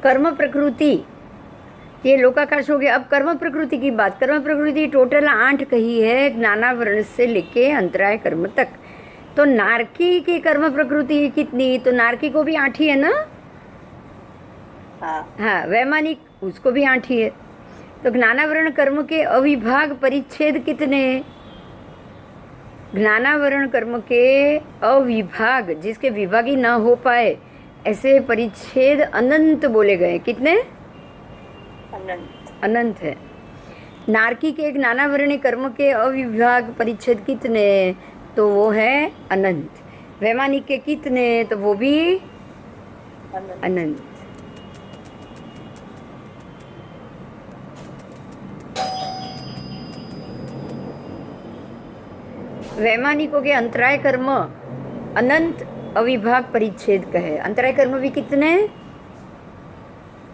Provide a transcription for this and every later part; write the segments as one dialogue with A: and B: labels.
A: कर्म प्रकृति, ये लोकाकाश हो गया। अब कर्म प्रकृति की बात। कर्म प्रकृति टोटल 8 कही है, ज्ञानावरण से लेके अंतराय कर्म तक। तो नारकी की कर्म प्रकृति कितनी? तो नारकी को भी 8 ही है ना? हाँ, वैमानिक उसको भी 8 ही है। तो ज्ञानावरण कर्म के अविभाग परिच्छेद कितने? ज्ञानावरण कर्म के अविभाग, जिसके विभाग ही ना हो पाए, ऐसे परिच्छेद अनंत बोले गए। कितने? अनंत है। नारकी के ज्ञानावरणीय कर्म के अविभाग परिच्छेद कितने? तो वो है अनंत। वैमानिक के कितने? तो वो भी अनंत। वैमानिकों के अंतराय कर्म अनंत अविभाग परिच्छेद का है। अंतराय कर्म भी कितने?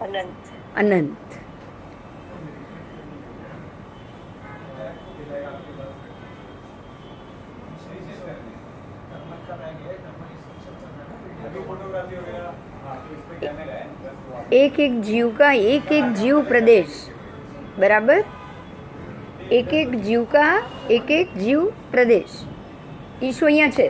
A: अनंत। अनंत। एक एक जीव का एक एक जीव प्रदेश, बराबर? एक एक जीव का एक एक जीव प्रदेश। ईशो અહીંયા છે।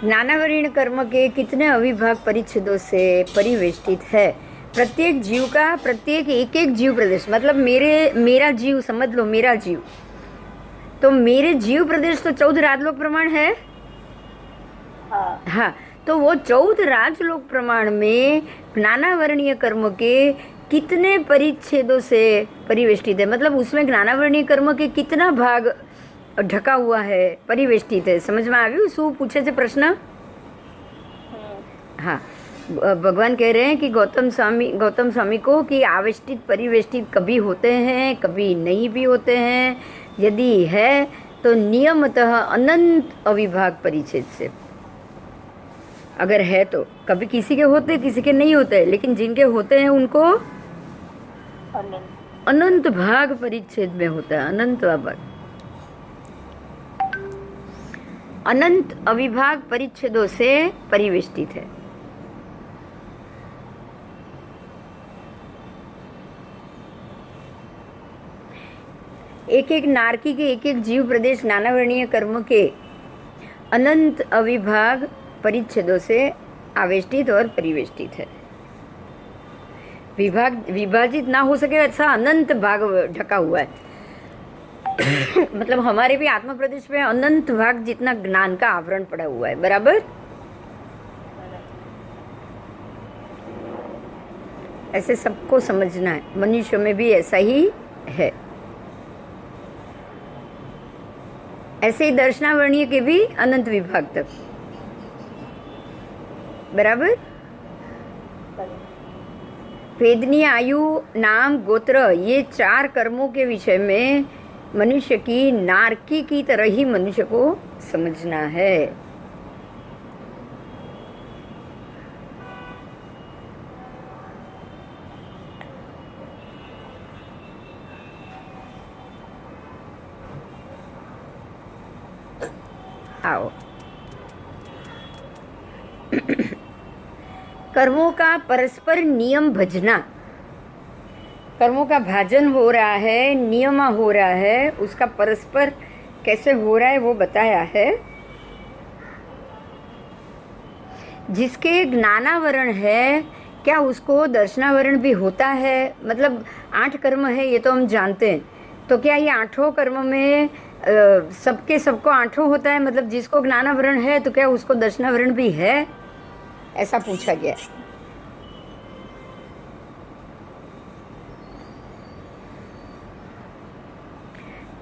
A: ज्ञानावरण कर्म के कितने अविभाग परिच्छेदों से परिवेष्टित है? प्रत्येक जीव का प्रत्येक एक एक जीव प्रदेश, मतलब मेरा जीव समझ लो, मेरा जीव। तो मेरे जीव प्रदेश तो 14 राजलोक प्रमाण है। हाँ, तो वो 14 राजलोक प्रमाण में ज्ञानावरणीय कर्म के कितने परिच्छेदों से परिवेष्टित है? मतलब उसमें ज्ञानावरणीय कर्म के कितना भाग ढका हुआ है, परिवेष्टित है। समझ में આવ્યું શું પૂછે છે પ્રશ્ન? हाँ, भगवान कह रहे हैं कि गौतम स्वामी को कि आवेष्टित परिवेष्टित कभी होते हैं, कभी नहीं भी होते हैं। यदि है तो नियमतः अनंत अविभाग परिच्छेद से। अगर है तो कभी किसी के होते, किसी के नहीं होते, लेकिन जिनके होते हैं उनको अनंत भाग परिच्छेद में होता है। अनंत भाग, अनंत अविभाग परिच्छेदों से परिवेष्टित है। एक एक नारकी के एक एक जीव प्रदेश ज्ञानावरणीय कर्म के अनंत अविभाग परिच्छेदों से आवेष्टित और परिवेष्टित है। विभाजित ना हो सके ऐसा अनंत भाग ढका हुआ है। मतलब हमारे भी आत्म प्रदेश में अनंत भाग जितना ज्ञान का आवरण पड़ा हुआ है, बराबर? ऐसे सबको समझना है, मनुष्य में भी ऐसा ही है। ऐसे ही दर्शनावरणीय के भी अनंत विभाग तक, बराबर? वेदनीय आयु, नाम, गोत्र, ये 4 कर्मों के विषय में मनुष्य की नारकी की तरह ही मनुष्य को समझना है। आओ, कर्मों का परस्पर नियम भजना। कर्मों का भाजन हो रहा है, नियम हो रहा है, उसका परस्पर कैसे हो रहा है वो बताया है। जिसके ज्ञानावरण है, क्या उसको दर्शनावरण भी होता है? मतलब 8 कर्म है, ये तो हम जानते हैं। तो क्या ये 8 कर्म में सबको 8 होता है? मतलब जिसको ज्ञानावरण है तो क्या उसको दर्शनावरण भी है? ऐसा पूछा गया।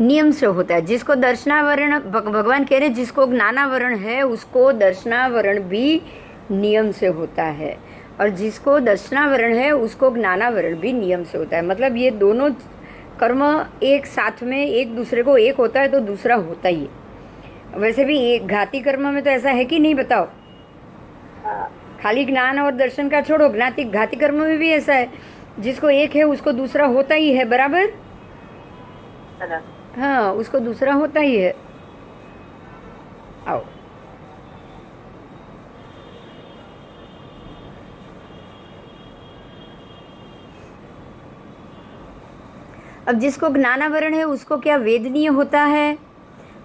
A: नियम से होता है। जिसको दर्शनावरण, भगवान कह रहे जिसको ज्ञानावरण है उसको दर्शनावरण भी नियम से होता है, और जिसको दर्शनावरण है उसको ज्ञानावरण भी नियम से होता है। मतलब ये दोनों कर्म एक साथ में, एक दूसरे को एक होता है तो दूसरा होता ही है। वैसे भी एक घाती कर्म में तो ऐसा है कि नहीं, बताओ? खाली ज्ञान और दर्शन का छोड़ो, घाती कर्म में भी ऐसा है। जिसको एक है उसको दूसरा होता ही है, बराबर?
B: बराबर।
A: हाँ, उसको दूसरा होता ही है। आओ, अब जिसको ज्ञानावरण है उसको क्या वेदनीय होता है?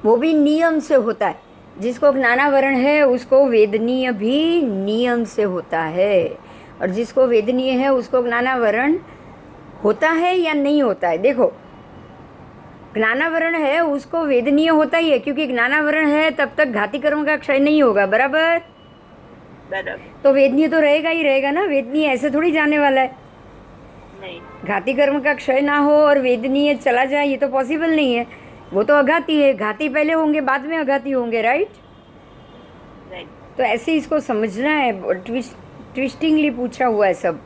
A: वो भी नियम से होता है। जिसको ज्ञानावरण है उसको वेदनीय भी नियम से होता है, और जिसको वेदनीय है उसको ज्ञानावरण होता है या नहीं होता है? देखो, ज्ञानावरण है उसको वेदनीय होता ही है, क्योंकि ज्ञानावरण है तब तक घाती कर्म का क्षय नहीं होगा, बराबर?
B: बराबर।
A: तो वेदनीय तो रहेगा ही रहेगा ना, वेदनीय ऐसे थोड़ी जाने वाला है।
B: नहीं।
A: घाती कर्म का क्षय ना हो और वेदनीय चला जाए, ये तो पॉसिबल नहीं है। वो तो अघाती है, घाती पहले होंगे बाद में अघाती होंगे, राइट?
B: राइट।
A: तो ऐसे इसको समझना है, ट्विस्टिंगली पूछा हुआ है सब।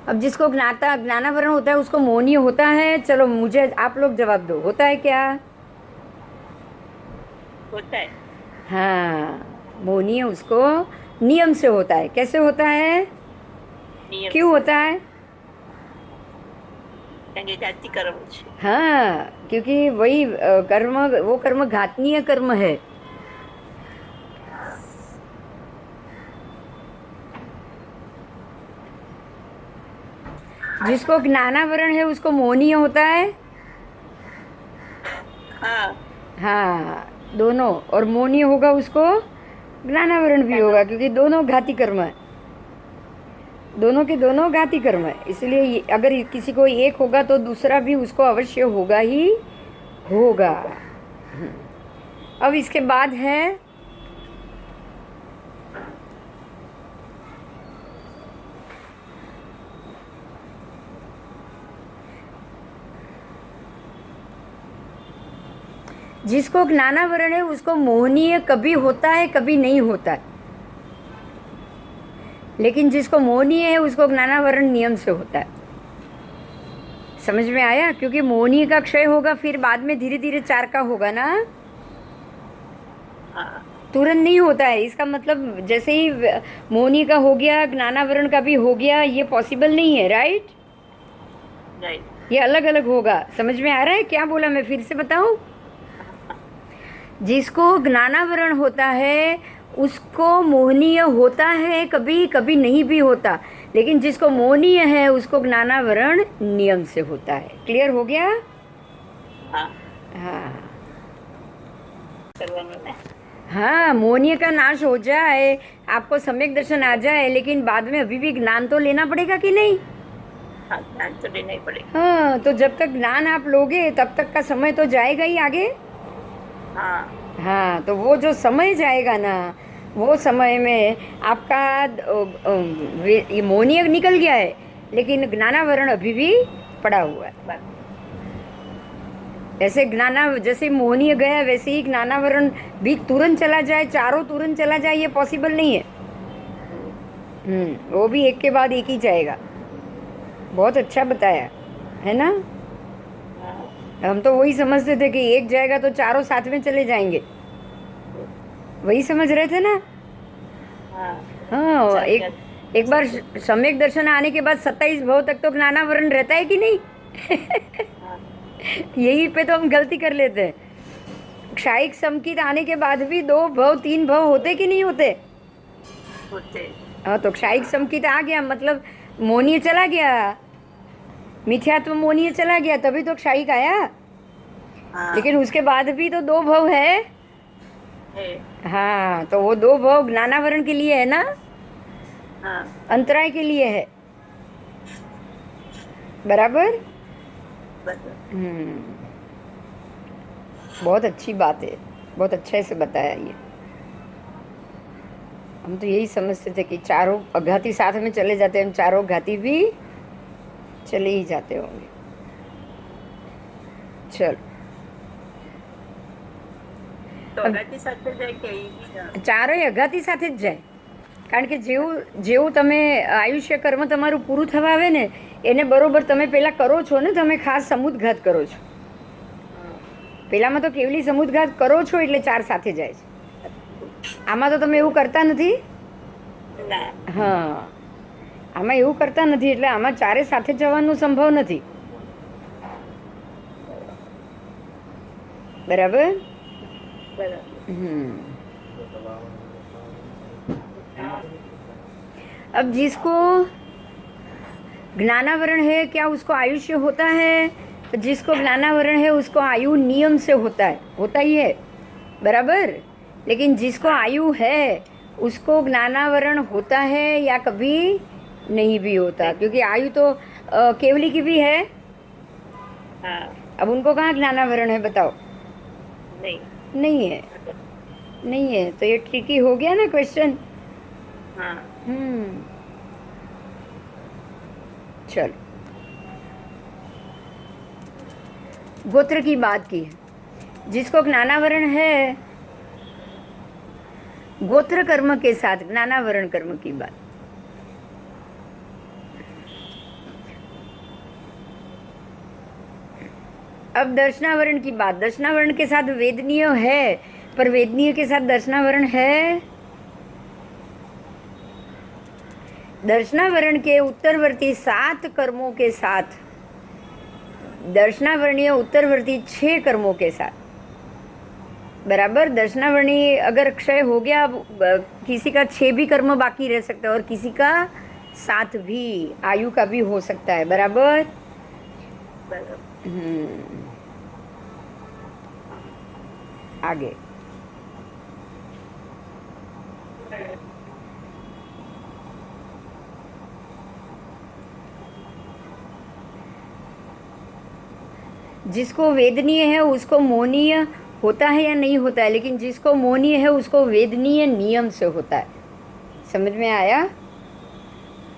A: अब जिसको ज्ञानावरण होता है उसको मोहनीय होता है। चलो मुझे आप लोग जवाब दो, होता है क्या?
B: होता है।
A: हाँ, मोहनीय उसको नियम से होता है। कैसे होता है?
B: नियम
A: क्यों
B: से।
A: होता है?
B: કારણ કે જાતિ કર્મ છે।
A: हाँ, क्योंकि वही कर्म, वो कर्म घातनीय कर्म है। जिसको ज्ञानावरण है उसको मोहनीय होता है।
B: हाँ।
A: हाँ, दोनों। और मोहनीय होगा उसको ज्ञानावरण भी होगा, क्योंकि दोनों घाती कर्म है। दोनों के दोनों घाती कर्म है, इसलिए अगर किसी को एक होगा तो दूसरा भी उसको अवश्य होगा ही होगा। अब इसके बाद है जिसको ज्ञानावरण है उसको मोहनीय कभी होता है कभी नहीं होता है, लेकिन जिसको मोहनीय है उसको ज्ञानावरण नियम से होता है। समझ में आया? क्योंकि मोहनीय का क्षय होगा, फिर बाद में धीरे धीरे चार का होगा ना,
B: हाँ।
A: तुरंत नहीं होता है। इसका मतलब जैसे ही मोहनीय का हो गया ज्ञानावरण का भी हो गया, ये पॉसिबल नहीं है, राइट?
B: राइट।
A: ये अलग अलग होगा। समझ में आ रहा है क्या बोला? मैं फिर से बताऊं। जिसको ज्ञानावरण होता है उसको मोहनीय होता है, कभी कभी नहीं भी होता, लेकिन जिसको मोहनीय है उसको ज्ञानावरण नियम से होता है। क्लियर हो गया?
B: हाँ।
A: हाँ
B: करवाना है।
A: हाँ, मोहनीय का नाश हो जाए, आपको सम्यक दर्शन आ जाए, लेकिन बाद में अभी भी ज्ञान तो लेना पड़ेगा कि नहीं?
B: हाँ, ज्ञान तो लेना ही पड़ेगा।
A: हाँ, तो जब तक ज्ञान आप लोगे तब तक का समय तो जाएगा ही आगे।
B: हाँ।
A: हाँ, तो वो जो समय जाएगा ना, वो समय में आपका ये मोहनीय निकल गया है, लेकिन ज्ञानावरण अभी भी पड़ा हुआ है।
B: बस।
A: ऐसे जैसे मोहनीय गया वैसे ही ज्ञानावरण भी तुरंत चला जाए, चारों तुरंत चला जाए, ये पॉसिबल नहीं है। वो भी एक के बाद एक ही जाएगा। बहुत अच्छा बताया है ना?
B: हाँ।
A: हम तो वही समझते थे कि एक जाएगा तो चारों साथ में चले जाएंगे, वही समझ रहे थे ना?
B: हाँ।
A: हाँ, एक बार सम्यक दर्शन आने के बाद 27 भव तक तो ज्ञानावरण रहता है कि नहीं?
B: हाँ।
A: यही पे तो हम गलती कर लेते हैं। क्षायिक समकित आने के बाद भी 2 भव 3 भव होते कि नहीं होते?
B: होते।
A: हाँ, तो क्षायिक समकित आ गया मतलब मोहनीय चला गया, मिथ्यात्व मोहनीय चला गया, तभी तो क्षायिक आया।
B: हाँ।
A: लेकिन उसके बाद भी तो 2 भव है। हाँ, तो वो 2 भव ज्ञानावरण के लिए है ना?
B: हाँ।
A: अंतराय के लिए है, बराबर? बहुत अच्छी बात है, बहुत अच्छे से बताया ये। हम तो यही समझते थे कि चारों अघाती साथ में चले जाते हैं, हम चारों घाती भी चले ही जाते होंगे। चलो,
B: તો અગાથી સાથે જાય કે એ બી
A: ચારેય અઘાતી સાથે જ જાય, કારણ કે જેવું તમે આયુષ્ય કર્મ તમારું પૂરું થવા આવે ને એને બરોબર તમે પહેલાં કરો છો ને, તમે ખાસ સમુદ્ઘાત કરો છો. પહેલાંમાં તો કેવલી સમુદ્ઘાત કરો છો એટલે ચાર સાથે જાય છે. આમાં તો તમે એવું કરતા નથી. હા, આમાં એવું કરતા નથી એટલે આમાં ચારે સાથે જવાનો સંભવ નથી. बराबर।
B: बराबर।
A: अब जिसको ज्ञानावरण है, क्या उसको आयुष्य होता है? तो जिसको ज्ञानावरण है उसको आयु नियम से होता ही है, बराबर। लेकिन जिसको आयु है उसको ज्ञानावरण होता है या कभी नहीं भी होता, क्योंकि आयु तो केवली की भी है।
B: हाँ।
A: अब उनको कहाँ ज्ञानावरण है, बताओ?
B: नहीं।
A: नहीं है, नहीं है। तो ये ट्रिकी हो गया ना क्वेश्चन।
B: हाँ।
A: चलो, गोत्र की बात की है। जिसको ज्ञानावरण है, गोत्र कर्म के साथ ज्ञानावरण कर्म की बात। अब दर्शनावरण की बात। दर्शनावरण के साथ वेदनीय है, पर वेदनीय के साथ दर्शनावरण है। दर्शनावरण के उत्तरवर्ती 7 कर्मों के साथ, दर्शनावरणीय उत्तरवर्ती 6 कर्मों के साथ, बराबर। दर्शनावरणी अगर क्षय हो गया, अब किसी का 6 भी कर्म बाकी रह सकता है और किसी का 7 भी आयु का भी हो सकता है, बराबर। आगे जिसको वेदनीय है उसको मोहनीय होता है या नहीं होता है, लेकिन जिसको मोहनीय है उसको वेदनीय नियम से होता है। समझ में आया?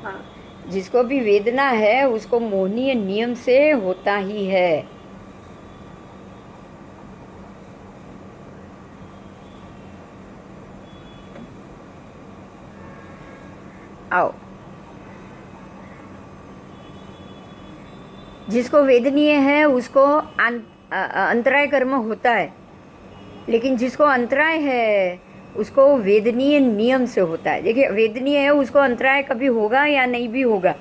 B: हाँ।
A: जिसको भी वेदना है उसको मोहनीय नियम से होता ही है। आओ, जिसको वेदनीय है उसको अंतराय कर्म होता है, लेकिन जिसको अंतराय है उसको वेदनीय नियम से होता है। देखिए, वेदनीय है उसको अंतराय कभी होगा या नहीं भी होगा,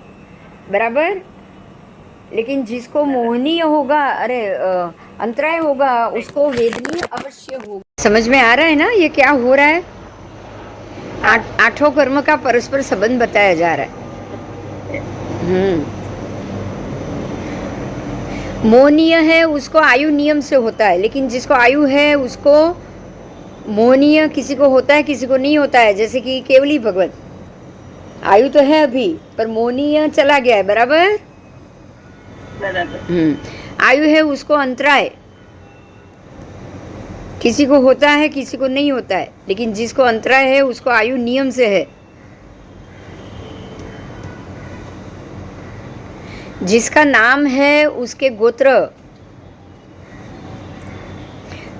A: बराबर। लेकिन जिसको मोहनीय होगा, अंतराय होगा, उसको वेदनीय अवश्य होगा। समझ में आ रहा है ना ये क्या हो रहा है? आठों कर्म का परस्पर संबंध बताया जा रहा है। मोहनीय है उसको आयु नियम से होता है, लेकिन जिसको आयु है उसको मोहनीय किसी को होता है, किसी को नहीं होता है। जैसे कि केवली भगवत, आयु तो है अभी पर मोहनीय चला गया है, बराबर। आयु है उसको अंतराय, किसी को होता है किसी को नहीं होता है, लेकिन जिसको अंतराय है उसको आयु नियम से है। जिसका नाम है उसके गोत्र,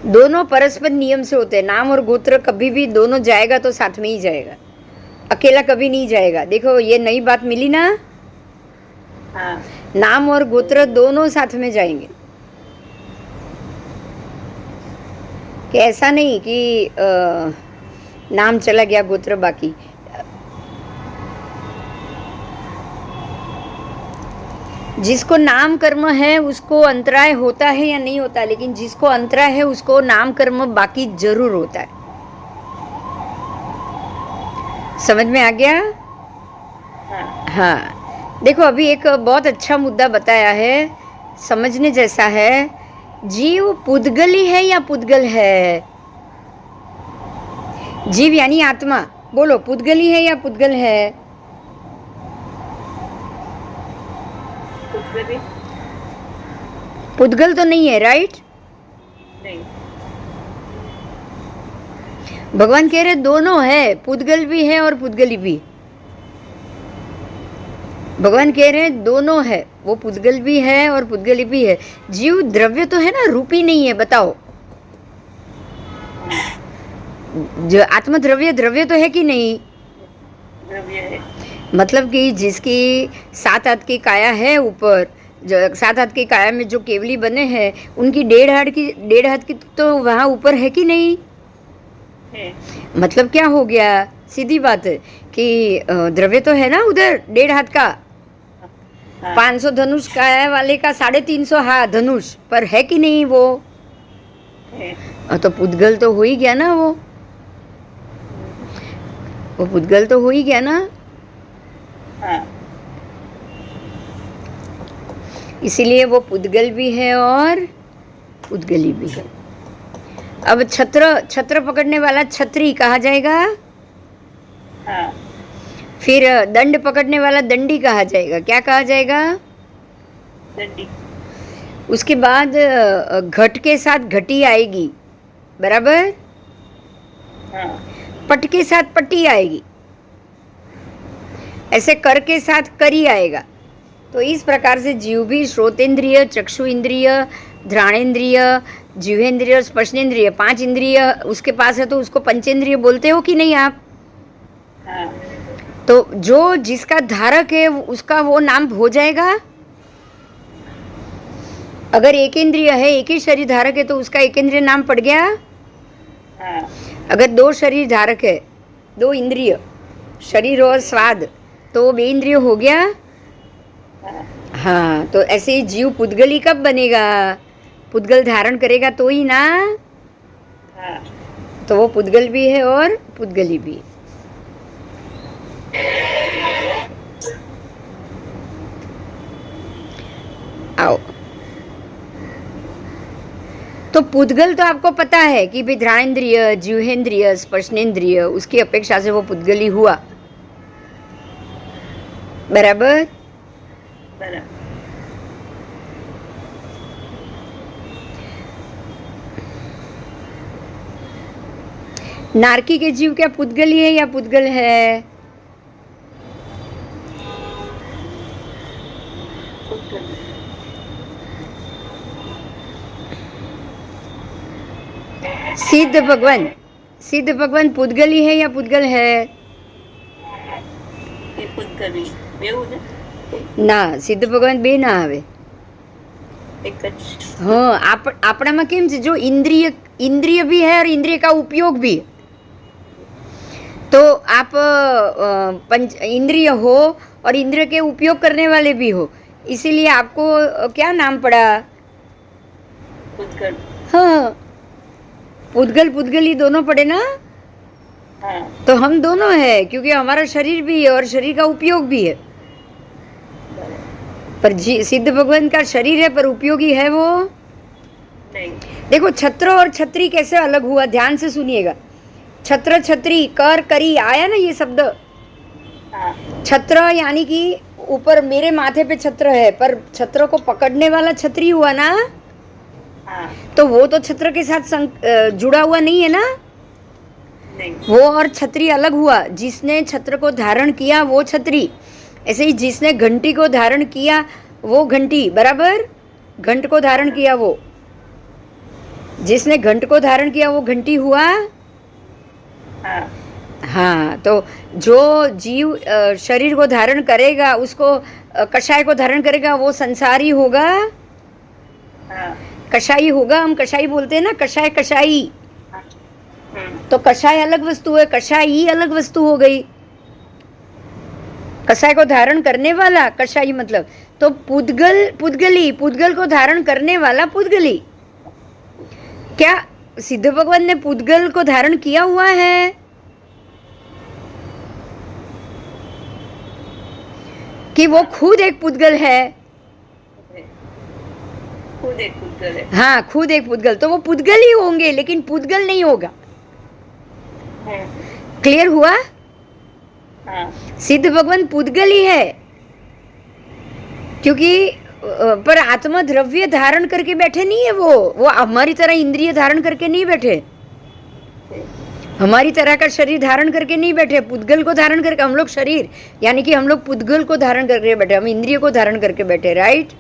A: दोनों परस्पर नियम से होते हैं। नाम और गोत्र कभी भी दोनों जाएगा तो साथ में ही जाएगा, अकेला कभी नहीं जाएगा। देखो, ये नई बात मिली ना।
B: हाँ।
A: नाम और गोत्र दोनों साथ में जाएंगे, कि ऐसा नहीं कि नाम चला गया गोत्र बाकी। जिसको नाम कर्म है उसको अंतराय होता है या नहीं होता, लेकिन जिसको अंतराय है उसको नाम कर्म बाकी जरूर होता है। समझ में आ गया? हाँ। देखो, अभी एक बहुत अच्छा मुद्दा बताया है, समझने जैसा है। जीव पुद्गली है या पुद्गल है? जीव यानी आत्मा, बोलो, पुद्गली है या पुद्गल है? पुद्गल तो नहीं है, राइट?
B: नहीं।
A: भगवान कह रहे दोनों है, पुद्गल भी है और पुद्गली भी। भगवान कह रहे हैं दोनों है, वो पुद्गल भी है और पुद्गली भी है। जीव द्रव्य तो है ना, रूपी नहीं है, बताओ। जो आत्म द्रव्य तो है कि नहीं?
B: द्रव्य है।
A: मतलब कि जिसकी 7 हाथ की काया है ऊपर, जो 7 हाथ की काया में जो केवली बने हैं, उनकी 1.5 हाथ की तो वहाँ ऊपर है कि नहीं
B: है।
A: मतलब क्या हो गया? सीधी बात है कि द्रव्य तो है ना उधर 1.5 हाथ का। 500 धनुष काया वाले का 350 हाथ धनुष पर है कि नहीं? वो
B: है।
A: तो पुद्गल तो हो ही गया ना, वो पुद्गल तो हो ही गया ना,
B: हाँ।
A: इसीलिए वो पुद्गल भी है और पुद्गली भी है। अब छत्र पकड़ने वाला छत्री कहा जाएगा,
B: हाँ।
A: फिर दंड पकड़ने वाला दंडी कहा जाएगा। क्या कहा जाएगा?
B: दंडी।
A: उसके बाद घट के साथ घटी आएगी, बराबर।
B: हाँ।
A: पट के साथ पट्टी आएगी, ऐसे कर के साथ करी आएगा। तो इस प्रकार से जीव भी श्रोतेंद्रिय, चक्षु इंद्रिय, घ्राणेन्द्रिय, जिह्वेंद्रिय और स्पर्शेंद्रिय, 5 इंद्रिय उसके पास है, तो उसको पंचेंद्रिय बोलते हो कि नहीं आप?
B: हाँ।
A: तो जो जिसका धारक है उसका वो नाम हो जाएगा। अगर एक इंद्रिय है, एक ही शरीर धारक है, तो उसका एक इंद्रिय नाम पड़ गया।
B: हाँ।
A: अगर 2 शरीर धारक है, 2 इंद्रिय, शरीर और स्वाद, तो वो 2 इंद्रिय हो गया। हाँ, तो ऐसे ही जीव पुद्गली कब बनेगा? पुद्गल धारण करेगा तो ही ना।
B: हाँ।
A: तो वो पुद्गल भी है और पुद्गली भी। आओ, तो पुद्गल तो आपको पता है कि भाई घ्राणेन्द्रिय, जिह्वेंद्रिय, स्पर्शेंद्रिय, उसकी अपेक्षा से वो पुद्गली हुआ, बराबर।
B: बराबर।
A: नारकी के जीव क्या पुद्गली है या पुद्गल है? सिद्ध भगवान पुद्गली है या पुद्गल है?
B: ये पुद्गली बेऊ ने
A: ના, સિદ્ધ ભગવાન બે ના આવે.
B: एक
A: हाँ, આપણામાં કેમ છે, જો इंद्रिय भी है और इंद्रिय का उपयोग भी है, तो आप पंच इंद्रिय हो और इंद्रिय के उपयोग करने वाले भी हो, इसीलिए आपको क्या नाम पड़ा?
B: पुद्गल।
A: हाँ, पुद्गल पुद्गली दोनों पड़े ना।
B: हाँ।
A: तो हम दोनों है, क्योंकि हमारा शरीर भी है और शरीर का उपयोग भी है। पर सिद्ध भगवान का शरीर है पर उपयोगी है वो
B: नहीं।
A: देखो, छत्र और छत्री कैसे अलग हुआ, ध्यान से सुनिएगा। छत्र, छत्री, कर, करी आया ना ये शब्द।
B: हाँ।
A: छत्र यानी कि ऊपर मेरे माथे पे छत्र है, पर छत्र को पकड़ने वाला छत्री हुआ ना।
B: हाँ।
A: तो वो तो छत्र के साथ जुड़ा हुआ नहीं है ना,
B: नहीं।
A: वो और छत्री अलग हुआ। जिसने छत्र को धारण किया वो छत्री, ऐसे ही जिसने घंटी को धारण किया वो घंटी, बराबर। घंट को धारण किया वो, जिसने घंट को धारण किया वो घंटी हुआ।
B: हाँ।
A: हाँ, तो जो जीव शरीर को धारण करेगा, उसको कषाय को धारण करेगा, वो संसारी होगा।
B: हाँ।
A: कषाई होगा, हम कषाई बोलते हैं ना, कषाय कषाई।
B: हाँ।
A: तो कषाय अलग वस्तु है, कषाई अलग वस्तु हो गई। कषाय को धारण करने वाला कषाई मतलब, तो पुद्गल पुद्गली, पुद्गल को धारण करने वाला पुद्गली। क्या सिद्ध भगवान ने पुद्गल को धारण किया हुआ है? कि वो खुद एक पुद्गल है?
B: खुद एक पुद्गल है।
A: हाँ, खुद एक पुद्गल, तो वो पुद्गल ही होंगे, लेकिन पुद्गल नहीं होगा। क्लियर हुआ?
B: हाँ।
A: सिद्ध भगवान पुद्गल ही है, क्योंकि पर आत्मा द्रव्य धारण करके बैठे नहीं है। वो हमारी तरह इंद्रिय धारण करके नहीं बैठे, हमारी तरह का शरीर धारण करके नहीं बैठे। पुद्गल को धारण करके, हम लोग शरीर यानी कि हम लोग पुद्गल को धारण करके बैठे, हम इंद्रिय को धारण करके बैठे, राइट?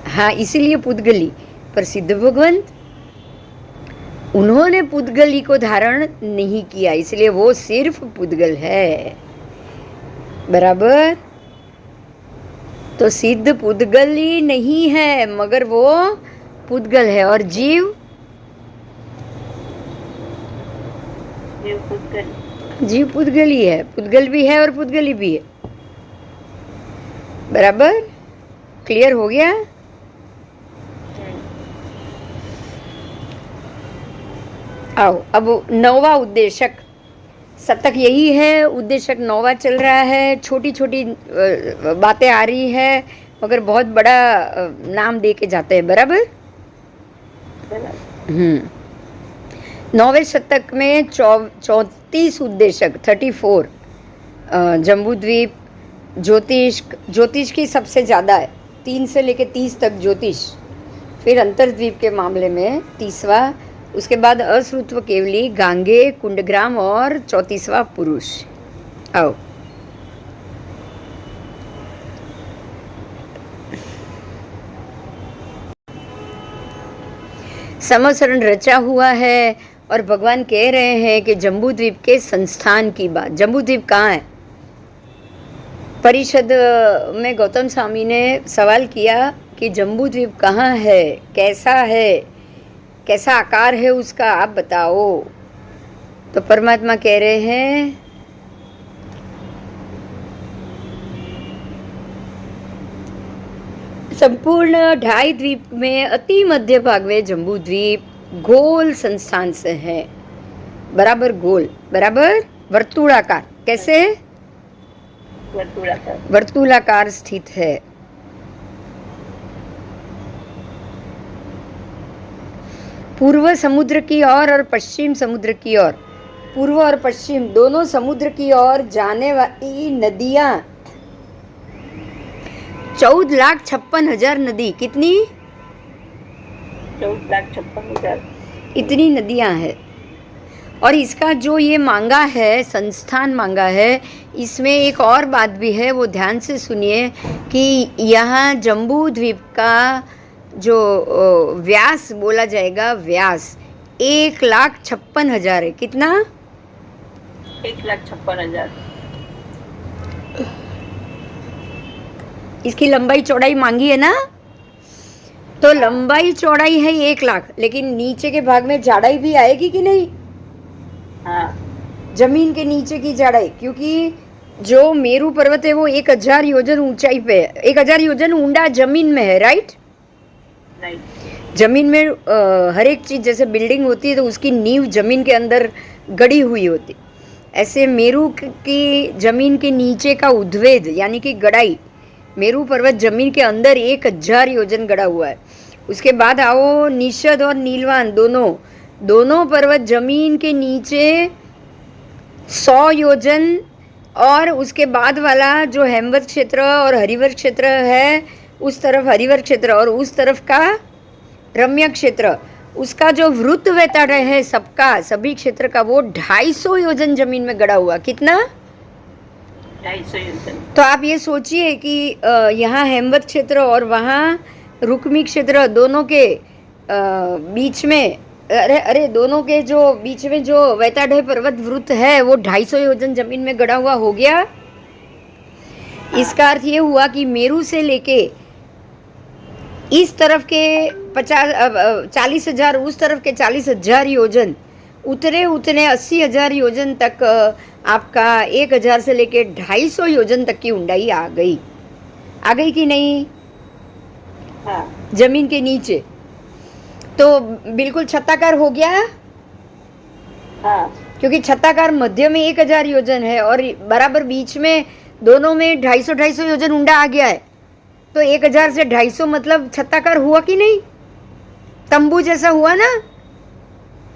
A: हाँ, इसीलिए पुद्गली। पर सिद्ध भगवान उन्होंने पुद्गली को धारण नहीं किया, इसलिए वो सिर्फ पुद्गल है, बराबर। तो सिद्ध पुद्गली नहीं है, मगर वो पुद्गल है। और जीव जीव पुद्गली है, पुद्गल भी है और पुद्गली भी है, बराबर। क्लियर हो गया? आओ अब नौवा उद्देशक शतक यही है, उद्देशक नौवा चल रहा है, छोटी छोटी बातें आ रही है मगर बहुत बड़ा नाम दे के जाते हैं, बराबर। नौवे शतक में 34 उद्देशक 34, जम्बूद्वीप, ज्योतिष की सबसे ज़्यादा है, 3 से लेके 30 तक ज्योतिष, फिर अंतर्द्वीप के मामले में 30वां, उसके बाद अश्रुत्व केवली, गांगे, कुंडग्राम और 34वां पुरुष। आओ समसरण रचा हुआ है और भगवान कह रहे हैं कि जम्बूद्वीप के संस्थान की बात। जम्बूद्वीप कहाँ है? परिषद में गौतम स्वामी ने सवाल किया कि जम्बूद्वीप कहाँ है, कैसा आकार है उसका, आप बताओ। तो परमात्मा कह रहे हैं संपूर्ण 2.5 द्वीप में अति मध्य भाग में जम्बूद्वीप गोल संस्थान से है, बराबर गोल, बराबर वर्तुलाकार। कैसे? वर्तुलाकार स्थित है। पूर्व समुद्र की ओर और पश्चिम समुद्र की ओर, पूर्व और पश्चिम दोनों समुद्र की ओर जाने वाली नदियां 14,56,000 नदी। कितनी?
B: 14,56,000
A: इतनी नदियां हैं। और इसका जो ये मांगा है, संस्थान मांगा है, इसमें एक और बात भी है, वो ध्यान से सुनिए कि यहाँ जम्बू द्वीप का जो व्यास बोला जाएगा, व्यास 1,56,000 है। कितना?
B: 1,56,000।
A: इसकी लंबाई चौड़ाई मांगी है ना, तो लंबाई चौड़ाई है 1 लाख, लेकिन नीचे के भाग में चौड़ाई भी आएगी कि नहीं?
B: हाँ।
A: जमीन के नीचे की चौड़ाई, क्योंकि जो मेरू पर्वत है वो 1,000 योजन ऊंचाई पे है, 1,000 योजन ऊंडा जमीन में है, राइट? जमीन में हर एक चीज, जैसे बिल्डिंग होती है तो उसकी नींव जमीन के अंदर गड़ी हुई होती, ऐसे मेरू की जमीन के नीचे का उद्वेद यानी कि गड़ाई, मेरू पर्वत जमीन के अंदर 1,000 योजन गड़ा हुआ है। उसके बाद आओ निषद और नीलवान, दोनों पर्वत जमीन के नीचे 100 योजन, और उसके बाद वाला जो हेमवत क्षेत्र और हरिवर क्षेत्र है, उस तरफ हरिवर क्षेत्र और उस तरफ का रम्य क्षेत्र, उसका जो वृत्त वैताड़ है सबका, सभी क्षेत्र का, वो 250 योजन जमीन में गड़ा हुआ। कितना?
B: 250 योजन।
A: तो आप ये सोचिए कि यहाँ हेमवत क्षेत्र और वहाँ रुक्मी क्षेत्र, दोनों के बीच में, अरे दोनों के जो बीच में जो वैताड़ पर्वत वृत्त है वो 250 योजन जमीन में गड़ा हुआ हो गया। इसका अर्थ ये हुआ कि मेरू से लेके इस तरफ के 40,000, उस तरफ के 40,000 योजन, उतने 80,000 योजन तक आपका 1,000 से लेके 250 योजन तक की ऊंचाई आ गई कि नहीं?
B: हाँ।
A: जमीन के नीचे तो बिल्कुल छत्ताकार हो गया।
B: हाँ।
A: क्योंकि छत्ताकार मध्य में 1,000 योजन है और बराबर बीच में दोनों में 250 योजन ऊंडा आ गया है, तो 1,000 से 250 मतलब छत्ताकार हुआ कि नहीं? तंबू जैसा हुआ ना।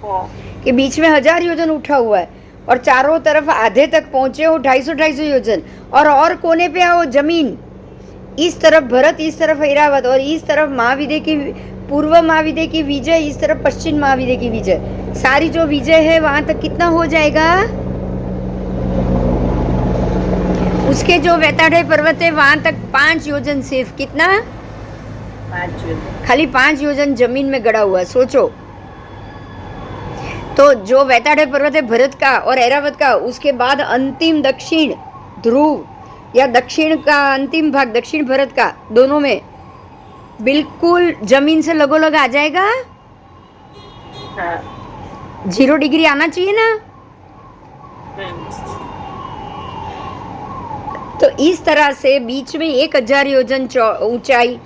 B: हाँ।
A: कि बीच में 1,000 योजन उठा हुआ है और चारों तरफ आधे तक पहुंचे हो 250 योजन, और कोने पे आओ जमीन, इस तरफ भरत, इस तरफ ऐरावत, और इस तरफ महाविद्य की, पूर्व महाविद्य की विजय, इस तरफ पश्चिम महाविद्य की विजय, सारी जो विजय है वहां तक कितना हो जाएगा? उसके जो वैताड़ पर्वत है वहां तक 5 योजन सिर्फ। कितना?
B: 5 योजन।
A: खाली 5 योजन जमीन में गड़ा हुआ। सोचो, तो जो वैताड़ पर्वत है भरत का और ऐरावत का, उसके बाद अंतिम दक्षिण ध्रुव या दक्षिण का अंतिम भाग, दक्षिण भरत का, दोनों में बिल्कुल जमीन से लगोलग आ जाएगा।
B: हाँ।
A: 0 डिग्री आना चाहिए ना। तो इस तरह से बीच में 1,000 योजन ऊंचाई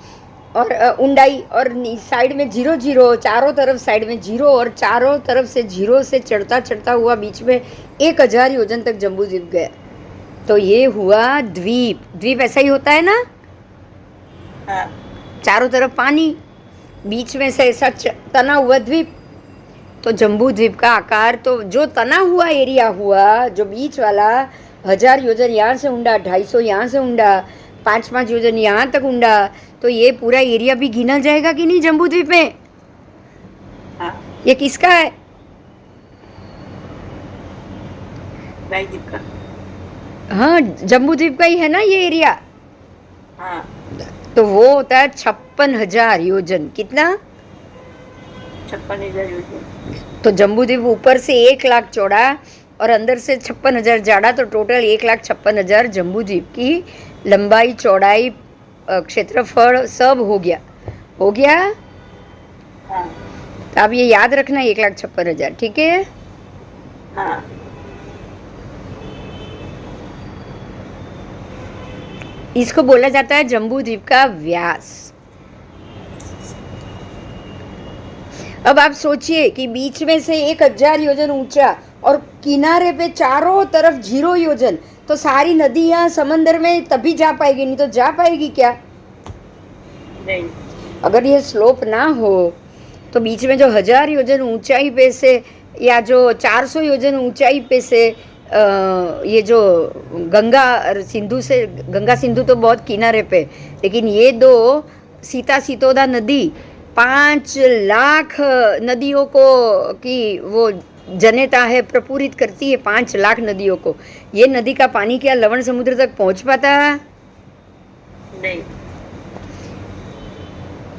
A: और ऊंडाई और साइड में 0 0, चारों तरफ साइड में 0 और चारों तरफ से 0 से चढ़ता चढ़ता हुआ बीच में 1000 योजन तक जम्बू द्वीप गया। तो ये हुआ द्वीप। द्वीप ऐसा ही होता है ना,
B: हाँ
A: चारों तरफ पानी, बीच में से ऐसा तना हुआ द्वीप। तो जम्बू द्वीप का आकार, तो जो तना हुआ एरिया हुआ, जो बीच वाला 1000 योजन यहाँ से ऊंडा, 250 यहाँ से ऊंडा, 5 योजन यहाँ तक ऊंडा, तो ये पूरा एरिया भी गिना जाएगा कि नहीं जम्बू द्वीप में?
B: हाँ
A: ये किसका है?
B: प्रायद्वीप का।
A: हाँ, जम्बू द्वीप का ही है ना ये एरिया।
B: हाँ
A: तो वो होता है 56,000 योजन। कितना?
B: 56,000 योजन।
A: तो जम्बू द्वीप ऊपर से 1 लाख चौड़ा और अंदर से 56,000 जाड़ा, तो टोटल 1,56,000 जम्बू द्वीप की लंबाई, चौड़ाई, क्षेत्रफल सब हो गया। हो गया?
B: हाँ
A: तो अब ये याद रखना 1,56,000, ठीक है?
B: हाँ
A: इसको बोला जाता है जम्बू द्वीप का व्यास। अब आप सोचिए कि बीच में से 1000 योजन ऊंचा और किनारे पे चारों तरफ 0 योजन, तो सारी नदियां समंदर में तभी जा पाएगी, नहीं तो जा पाएगी क्या?
B: नहीं।
A: अगर ये स्लोप ना हो तो बीच में जो 1000 योजन ऊंचाई पे से या जो 400 योजन ऊंचाई पे से ये जो गंगा सिंधु तो बहुत किनारे पे, लेकिन ये दो सीता सीतोदा नदी 5 लाख नदियों को की वो जनेता है, प्रपूरित करती है 5 लाख नदियों को। ये नदी का पानी क्या लवण समुद्र तक पहुंच पाता?
B: नहीं।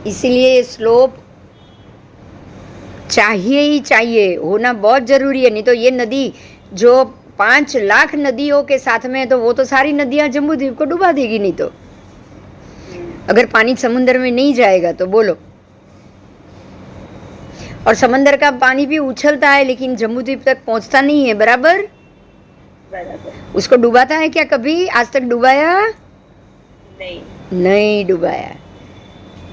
A: इसीलिए स्लोप चाहिए ही चाहिए, होना बहुत जरूरी है। नहीं तो ये नदी जो 5 लाख नदियों के साथ में है, तो वो तो सारी नदियां जम्बू द्वीप को डुबा देगी। नहीं तो अगर पानी समुद्र में नहीं जाएगा तो बोलो। और समंदर का पानी भी उछलता है लेकिन जम्बू द्वीप तक पहुंचता नहीं है, बराबर?
B: बराबर।
A: उसको डुबाता है क्या कभी? आज तक डुबाया
B: नहीं।
A: नहीं डुबाया।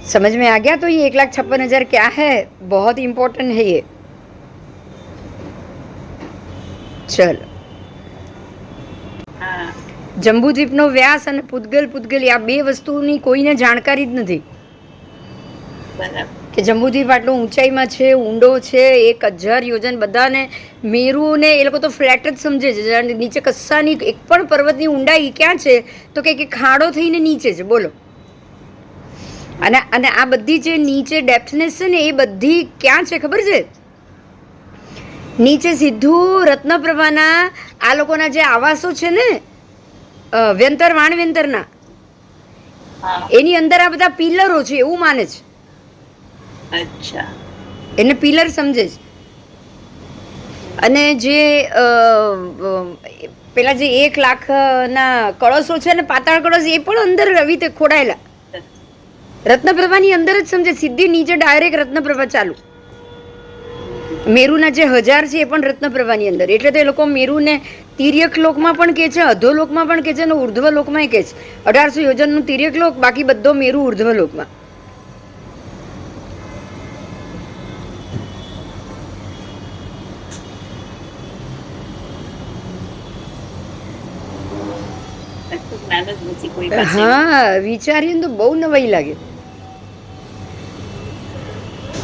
A: समझ में आ गया? तो ये 1,56,000 क्या है, बहुत इंपॉर्टेंट है ये। चलो,
B: हाँ
A: જંબુદ્વીપનો વ્યાસ અને પૂતગલ આ બે વસ્તુની કોઈને જાણકારી જ નથી
B: બરાબર
A: કે જંબુદ્વીપ આટલો ઊંચાઈમાં છે, ઊંડો છે, 1000 યોજન. બધાને મેરુને એ લોકો તો ફ્લેટ જ સમજે છે, નીચે કશાની એક પણ પર્વતની ઊંડાઈ ક્યાં છે તો કે ખાડો થઈને નીચે છે, બોલો. અને અને આ બધી જે નીચે ડેપ્થનેસ છે ને એ બધી ક્યાં છે ખબર છે? નીચે સીધું રત્નપ્રભાના આ લોકોના જે આવાસો છે ને વ્યંતર વાણવ્યંતરના, એની અંદર આ બધા પિલરો છે એવું માને છે.
B: અચ્છા,
A: એને પિલર સમજે છે. અને જે પેલા જે 1 લાખના કળશો છે ને, પાતાળ કળશ, એ પણ અંદર આવી રીતે ખોડાયેલા રત્નપ્રભાની અંદર જ સમજે. સીધી નીચે ડાયરેક્ટ રત્નપ્રભા ચાલુ. મેરુના જે 1000 છે એ પણ રત્નપ્રભાની અંદર. એટલે તો એ લોકો મેરુને તિર્યક લોકમાં પણ કહે છે, અધોલોકમાં પણ કહે છે અને ઉર્ધ્વ લોકમાં કહે છે. 1800 યોજનનું તિર્યક લોક, બાકી બધો મેરુ ઉર્ધ્વ લોકમાં. હા, વિચારીએ તો બહુ નવાઈ લાગે.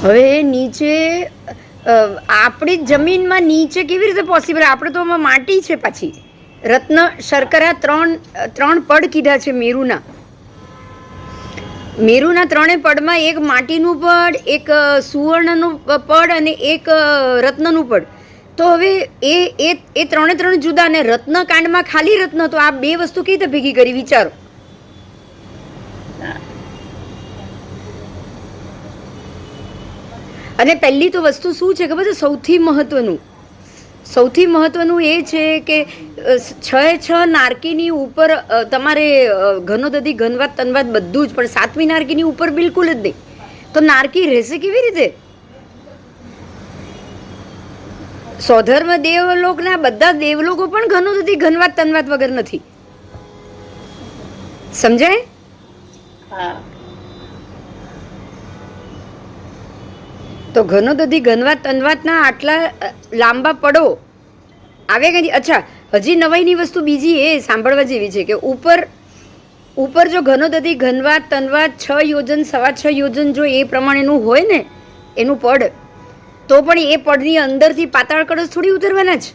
A: હવે નીચે આપણી જમીનમાં નીચે કેવી રીતે પોસિબલ? આપણે તો આમાં માટી છે. પાછી રત્ન શર્કરા ત્રણ પડ કીધા છે મેરુના. મેરુના 3 પડમાં એક માટીનું પડ, એક સુવર્ણનું પડ અને એક રત્નનું પડ. તો હવે એ 3 જુદા. ને રત્નકાંડમાં ખાલી રત્ન, તો આ બે વસ્તુ કેવી રીતે ભેગી કરી વિચારો. અને પહેલી તો વસ્તુ શું છે ખબર છે? સૌથી મહત્વનું એ છે કે 6 નારકીની ઉપર તમારે ઘનોદધિ, ઘનવાત, તનવાત બધું જ, પણ 7મી નારકીની ઉપર બિલકુલ જ નહીં. તો નારકી રહેશે કેવી રીતે? સ્વધર્મ દેવલોકના બધા દેવલોકો પણ ઘનોદધિ, ઘનવાત, તનવાત વગર નથી. સમજાય? તો ઘનોદધી ઘનવાત તનવાતના આટલા લાંબા પડો આવે કંઈ. અચ્છા, હજી નવાઈની વસ્તુ બીજી એ સાંભળવા જેવી છે કે ઉપર જો ઘનોદધી ઘનવાત તનવાત 6 યોજન 6.5 યોજન જો એ પ્રમાણેનું હોય ને એનું પડ, તો પણ એ પડની અંદરથી પાતાળ કળશ થોડી ઉતરવાના જ.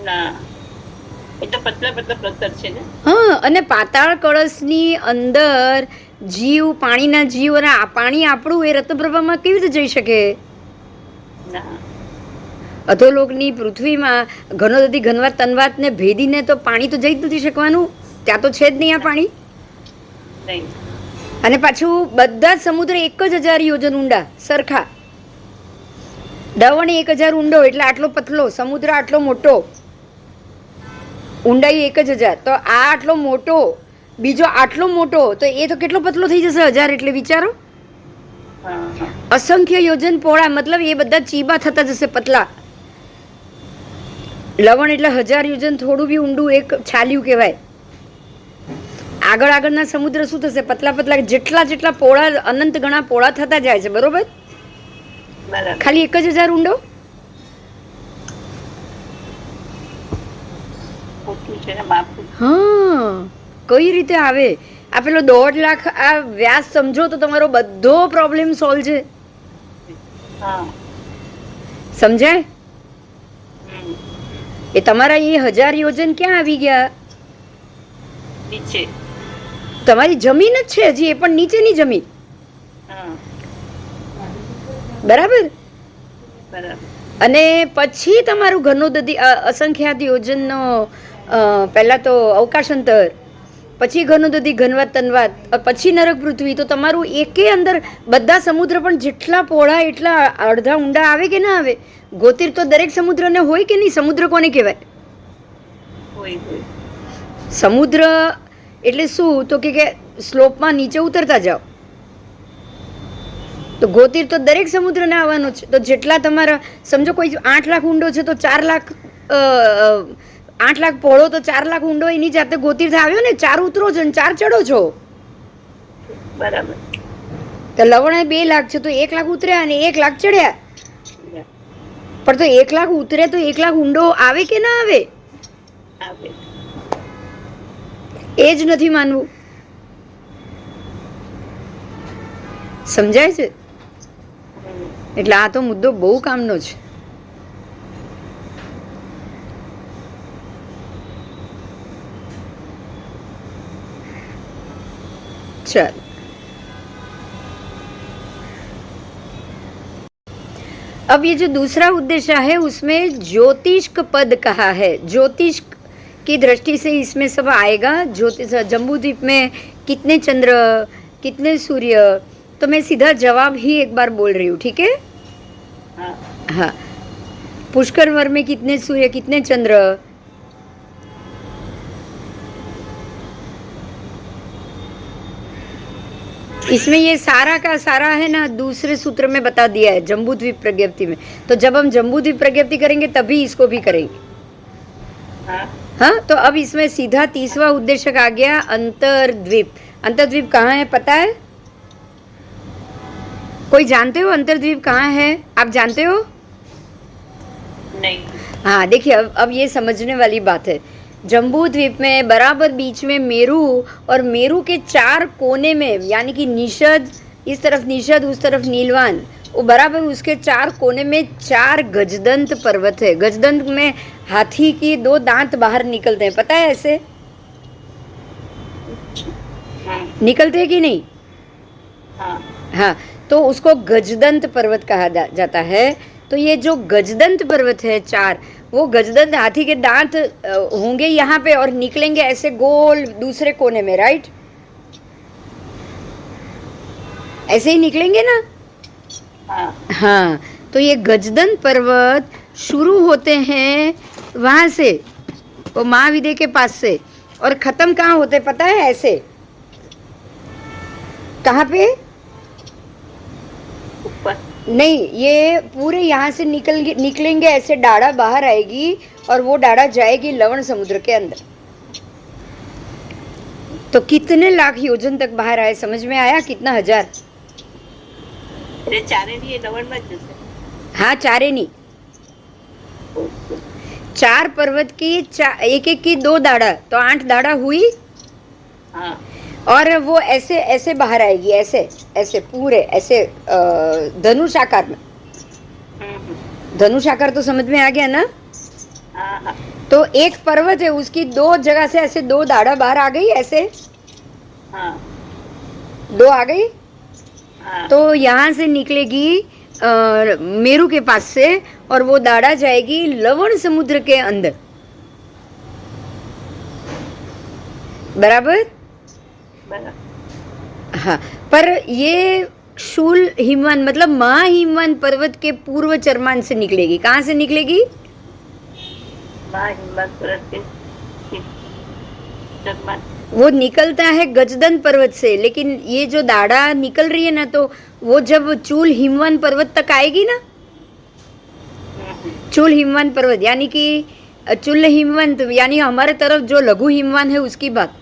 B: ના, એ તો પતલા પતલા પથ્થર છે ને.
A: હા, અને પાતાળ કળશની અંદર જીવ, પાણીના જીવ અને આ પાણી આપણું એ રત્નપ્રભામાં કેવી રીતે જઈ શકે?
B: ના,
A: અધોલોકની પૃથ્વીમાં ઘનોદધી ઘનવાત તનવાતને ભેદીને તો પાણી તો જઈ જ નથી શકવાનું. ત્યાં તો છે જ નહીં આ પાણી.
B: નહીં.
A: અને પાછું બધા જ સમુદ્ર 1000 યોજન ઊંડા સરખા. દવણ 1000 ઊંડો એટલે આટલો પતલો સમુદ્ર, આટલો મોટો, ઊંડાઈ 1000. તો આ આટલો મોટો, બીજો આટલો મોટો, તો એ તો કેટલો પતલો થઈ જશે 1000 એટલે વિચારો.
B: હા હા.
A: અસંખ્ય યોજન પહોળા, મતલબ એ બધા ચીબા થતા જશે પતલા. લવણ એટલે 1000 યોજન થોડું બી ઊંડું એક છાલ્યું કહેવાય. આગળના સમુદ્ર શું થશે? પતલા પતલા, જેટલા પોળા, અનંત ગણા પોળા થતા જાય છે. બરોબર?
B: બરાબર.
A: ખાલી 1000 ઊંડો.
B: ખોટું છે ને માપું.
A: હા, કઈ રીતે આવે? આ પેલો 1.5 લાખ આ વ્યાસ સમજો તો તમારો બધો પ્રોબ્લેમ સોલ્વ છે.
B: હા.
A: સમજાય?
B: હમ.
A: એ તમારા એ 1000 યોજન ક્યાં આવી ગયા?
B: નીચે.
A: તમારી જમીન જ છે હજી, એ પણ નીચેની જમીન.
B: હા.
A: બરાબર?
B: બરાબર.
A: અને પછી તમારું ઘનોદધી અસંખ્યાત યોજનનો પહેલા તો અવકાશાંતર, પછી ઘનોદધી ઘનવાત તનવાત, પછી નરક પૃથ્વી. તો તમારું એકે અંદર બધા સમુદ્ર પણ જેટલા પહોળા એટલા અડધા ઊંડા આવે કે ના આવે? ગોતીર તો દરેક સમુદ્રને હોય કે નહીં? સમુદ્ર કોને કહેવાય?
B: હોય હોય.
A: સમુદ્ર એટલે શું? તો કે સ્લોપમાં નીચે ઉતરતા જાઓ. તો ગોતીર તો દરેક સમુદ્રને આવવાનો છે. તો જેટલા તમારા સમજો કોઈ 8 લાખ ઊંડો છે તો 4 લાખ 8 લાખ પહોળો તો 4 લાખ ઊંડો એની જાતે ગોતીર આવ્યો ને. 4 ઉતરો છો ને 4 ચડો છો.
B: બરાબર.
A: તો લવણ 2 લાખ છે તો 1 લાખ ઉતર્યા અને 1 લાખ ચડ્યા. પણ તો 1 લાખ ઉતરે તો 1 લાખ ઊંડો આવે કે ના આવે?
B: આવે.
A: એ જ નથી માનવું. સમજાય છે? એટલે આ તો મુદ્દો બહુ કામનો છે. चल अब ये जो दूसरा उद्देश्य है उसमें ज्योतिष्क पद कहा है. ज्योतिष की दृष्टि से इसमें सब आएगा. ज्योतिष जम्बूद्वीप में कितने चंद्र, कितने सूर्य, तो मैं सीधा जवाब ही एक बार बोल रही हूँ. ठीक है? हाँ. पुष्कर वर में कितने सूर्य, कितने चंद्र? इसमें ये सारा का सारा है ना दूसरे सूत्र में बता दिया है जम्बूद्वीप प्रज्ञप्ति में. तो जब हम जम्बूद्वीप प्रज्ञप्ति करेंगे तभी इसको भी करेंगे. हाँ, तो अब इसमें सीधा 30वां उद्देश्य आ गया अंतर्द्वीप. अंतर्द्वीप कहाँ है पता है? कोई जानते हो अंतर्द्वीप कहाँ है? आप जानते हो?
B: नहीं.
A: हाँ, देखिए अब ये समझने वाली बात है. जम्बू द्वीप में बराबर बीच में मेरू, और मेरू के 4 कोने में, यानी कि निषद, इस तरफ निषद, उस तरफ नीलवान, वो बराबर उसके 4 कोने में 4 गजदंत पर्वत है. गजदंत में हाथी की 2 दांत बाहर निकलते हैं, पता है ऐसे? निकलते हैं कि नहीं? हाँ, तो उसको गजदंत पर्वत कहा जाता है. तो ये जो गजदंत पर्वत है 4, वो गजदंत हाथी के दांत होंगे यहाँ पे और निकलेंगे ऐसे गोल दूसरे कोने में. राइट? ऐसे ही निकलेंगे ना? हाँ. तो ये गजदंत पर्वत शुरू होते हैं वहां से, वो महाविद्य के पास से, और खत्म कहाँ होते पता है? ऐसे. कहाँ पे? नहीं, ये पूरे यहाँ से निकलेंगे ऐसे, डाढ़ा बाहर आएगी और वो डाढ़ा जाएगी लवण समुद्र के अंदर. तो कितने लाख योजन तक बाहर आए? समझ में आया? कितना 1000?
B: એટલે ચારેની એ લવણમાં જ જશે.
A: हाँ चारे नहीं, चार पर्वत की एक एक की 2 दाढ़ा, तो 8 दाढ़ा हुई.
B: હા
A: और वो ऐसे ऐसे बाहर आएगी, ऐसे ऐसे पूरे ऐसे धनुष आकार में. धनुष आकार तो समझ में आ गया ना.
B: હા હા
A: तो एक पर्वत है, उसकी 2 जगह से ऐसे 2 दाढ़ा बाहर आ गई, ऐसे
B: હા
A: 2 आ गई.
B: હા
A: तो यहाँ से निकलेगी मेरू के पास से, और वो दाढ़ा जाएगी लवण समुद्र के अंदर. बराबर.
B: બરાબર.
A: हाँ, पर ये शूल हिमवान मतलब महाहिमवान पर्वत के पूर्व चरमान से निकलेगी. कहाँ से निकलेगी?
B: મા હિંમત પરત કે જગમાં
A: वो निकलता है गजदन पर्वत से, लेकिन ये जो दाढ़ा निकल रही है ना, तो वो जब चूल हिमवान पर्वत तक आएगी ना, चूल हिमवान पर्वत यानी कि चूल हिमवान यानी हमारे तरफ जो लघु हिमवान है उसकी बात,